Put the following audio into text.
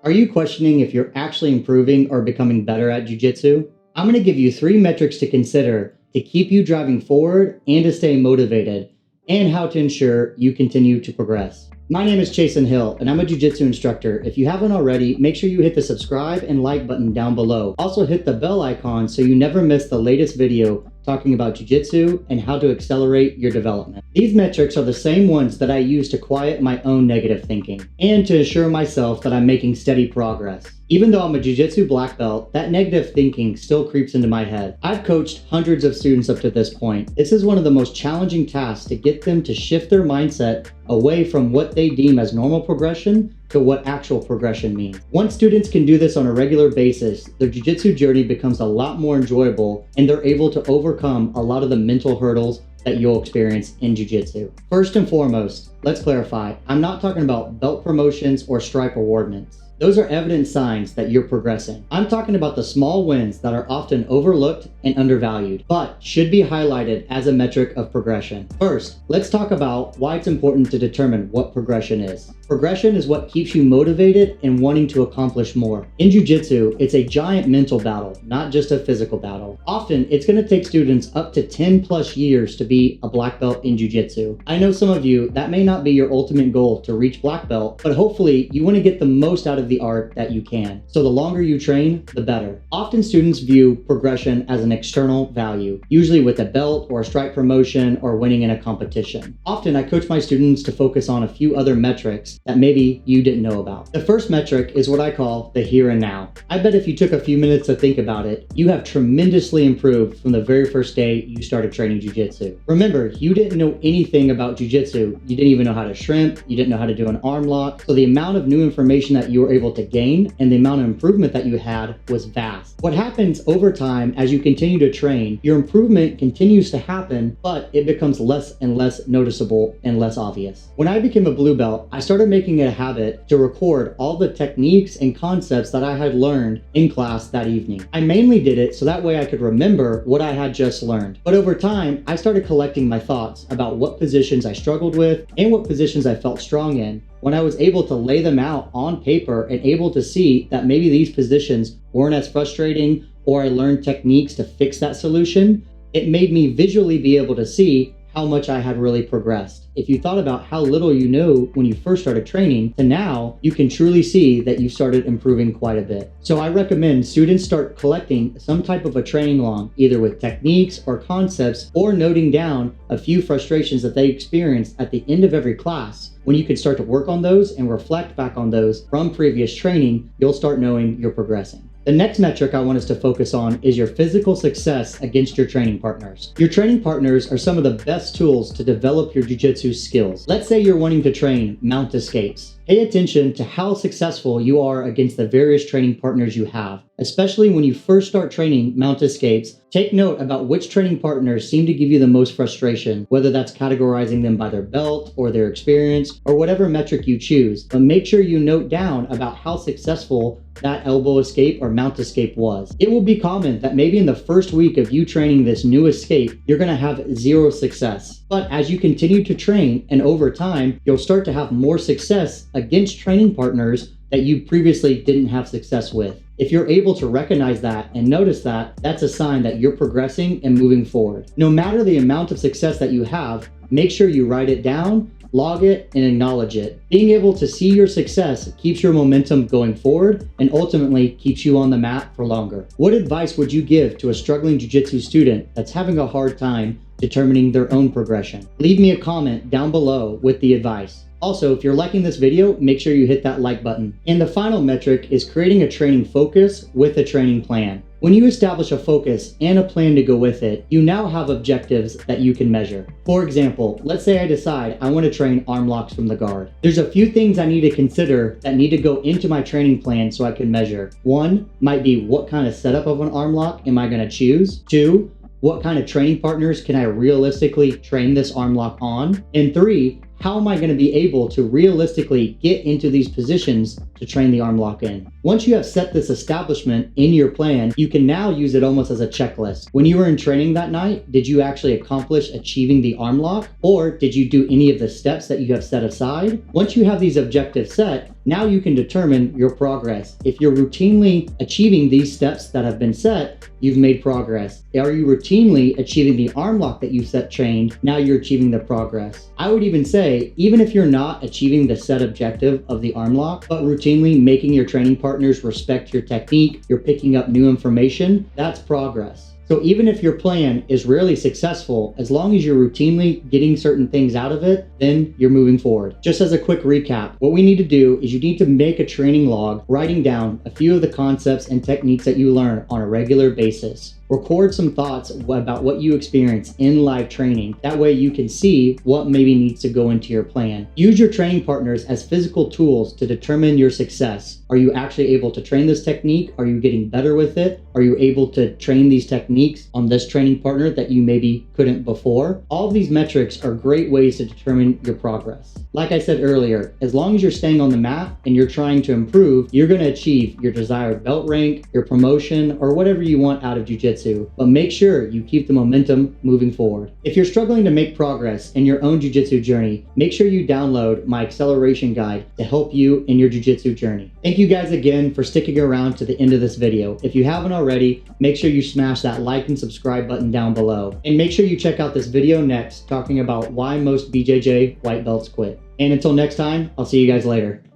Are you questioning if you're actually improving or becoming better at jiu-jitsu? I'm going to give you 3 metrics to consider to keep you driving forward and to stay motivated, and how to ensure you continue to progress. My name is Chasen Hill, and I'm a jiu-jitsu instructor. If you haven't already, make sure you hit the subscribe and like button down below. Also hit the bell icon so you never miss the latest video talking about jiu-jitsu and how to accelerate your development. These metrics are the same ones that I use to quiet my own negative thinking and to assure myself that I'm making steady progress. Even though I'm a jiu-jitsu black belt, that negative thinking still creeps into my head. I've coached hundreds of students up to this point. This is one of the most challenging tasks, to get them to shift their mindset away from what they deem as normal progression to what actual progression means. Once students can do this on a regular basis, their jiu-jitsu journey becomes a lot more enjoyable, and they're able to overcome a lot of the mental hurdles that you'll experience in jiu-jitsu. First and foremost, let's clarify, I'm not talking about belt promotions or stripe awardments. Those are evident signs that you're progressing. I'm talking about the small wins that are often overlooked and undervalued, but should be highlighted as a metric of progression. First, let's talk about why it's important to determine what progression is. Progression is what keeps you motivated and wanting to accomplish more. In jiu-jitsu, it's a giant mental battle, not just a physical battle. Often, it's going to take students up to 10 plus years to be a black belt in jiu-jitsu. I know some of you, that may not be your ultimate goal to reach black belt, but hopefully you want to get the most out of the art that you can. So the longer you train, the better. Often students view progression as an external value, usually with a belt or a stripe promotion or winning in a competition. Often I coach my students to focus on a few other metrics that maybe you didn't know about. The first metric is what I call the here and now. I bet if you took a few minutes to think about it, you have tremendously improved from the very first day you started training jiu-jitsu. Remember, you didn't know anything about jiu-jitsu. You didn't even know how to shrimp, you didn't know how to do an arm lock, so the amount of new information that you were able to gain and the amount of improvement that you had was vast. What happens over time as you continue to train, your improvement continues to happen, but it becomes less and less noticeable and less obvious. When I became a blue belt, I started making it a habit to record all the techniques and concepts that I had learned in class that evening. I mainly did it so that way I could remember what I had just learned. But over time, I started collecting my thoughts about what positions I struggled with and what positions I felt strong in. When I was able to lay them out on paper and able to see that maybe these positions weren't as frustrating, or I learned techniques to fix that solution, it made me visually be able to see how much I had really progressed. If you thought about how little you knew when you first started training to now, you can truly see that you started improving quite a bit. So I recommend students start collecting some type of a training log, either with techniques or concepts, or noting down a few frustrations that they experienced at the end of every class. When you can start to work on those and reflect back on those from previous training, you'll start knowing you're progressing. The next metric I want us to focus on is your physical success against your training partners. Your training partners are some of the best tools to develop your jiu-jitsu skills. Let's say you're wanting to train mount escapes. Pay attention to how successful you are against the various training partners you have. Especially when you first start training mount escapes, take note about which training partners seem to give you the most frustration, whether that's categorizing them by their belt or their experience or whatever metric you choose. But make sure you note down about how successful that elbow escape or mount escape was. It will be common that maybe in the first week of you training this new escape, you're going to have 0 success. But as you continue to train and over time, you'll start to have more success against training partners that you previously didn't have success with. If you're able to recognize that and notice that, that's a sign that you're progressing and moving forward. No matter the amount of success that you have, make sure you write it down, log it, and acknowledge it. Being able to see your success keeps your momentum going forward and ultimately keeps you on the mat for longer. What advice would you give to a struggling jiu-jitsu student that's having a hard time determining their own progression? Leave me a comment down below with the advice. Also, if you're liking this video, make sure you hit that like button. And the final metric is creating a training focus with a training plan. When you establish a focus and a plan to go with it, you now have objectives that you can measure. For example, let's say I decide I want to train arm locks from the guard. There's a few things I need to consider that need to go into my training plan so I can measure. 1 might be, what kind of setup of an arm lock am I going to choose? 2, what kind of training partners can I realistically train this arm lock on? And 3, how am I going to be able to realistically get into these positions to train the arm lock in? Once you have set this establishment in your plan, you can now use it almost as a checklist. When you were in training that night, did you actually accomplish achieving the arm lock? Or did you do any of the steps that you have set aside? Once you have these objectives set, Now you can determine your progress. If you're routinely achieving these steps that have been set, you've made progress. Are you routinely achieving the arm lock that you set trained? Now you're achieving the progress. I would even say, even if you're not achieving the set objective of the arm lock, but routinely making your training partners respect your technique, you're picking up new information, that's progress. So even if your plan is rarely successful, as long as you're routinely getting certain things out of it, then you're moving forward. Just as a quick recap, what we need to do is you need to make a training log, writing down a few of the concepts and techniques that you learn on a regular basis. Record some thoughts about what you experience in live training. That way you can see what maybe needs to go into your plan. Use your training partners as physical tools to determine your success. Are you actually able to train this technique? Are you getting better with it? Are you able to train these techniques on this training partner that you maybe couldn't before? All of these metrics are great ways to determine your progress. Like I said earlier, as long as you're staying on the mat and you're trying to improve, you're going to achieve your desired belt rank, your promotion, or whatever you want out of jiu-jitsu. But make sure you keep the momentum moving forward. If you're struggling to make progress in your own jiu-jitsu journey, make sure you download my acceleration guide to help you in your jiu-jitsu journey. Thank you guys again for sticking around to the end of this video. If you haven't already, make sure you smash that like and subscribe button down below. And make sure you check out this video next, talking about why most BJJ white belts quit. And until next time, I'll see you guys later.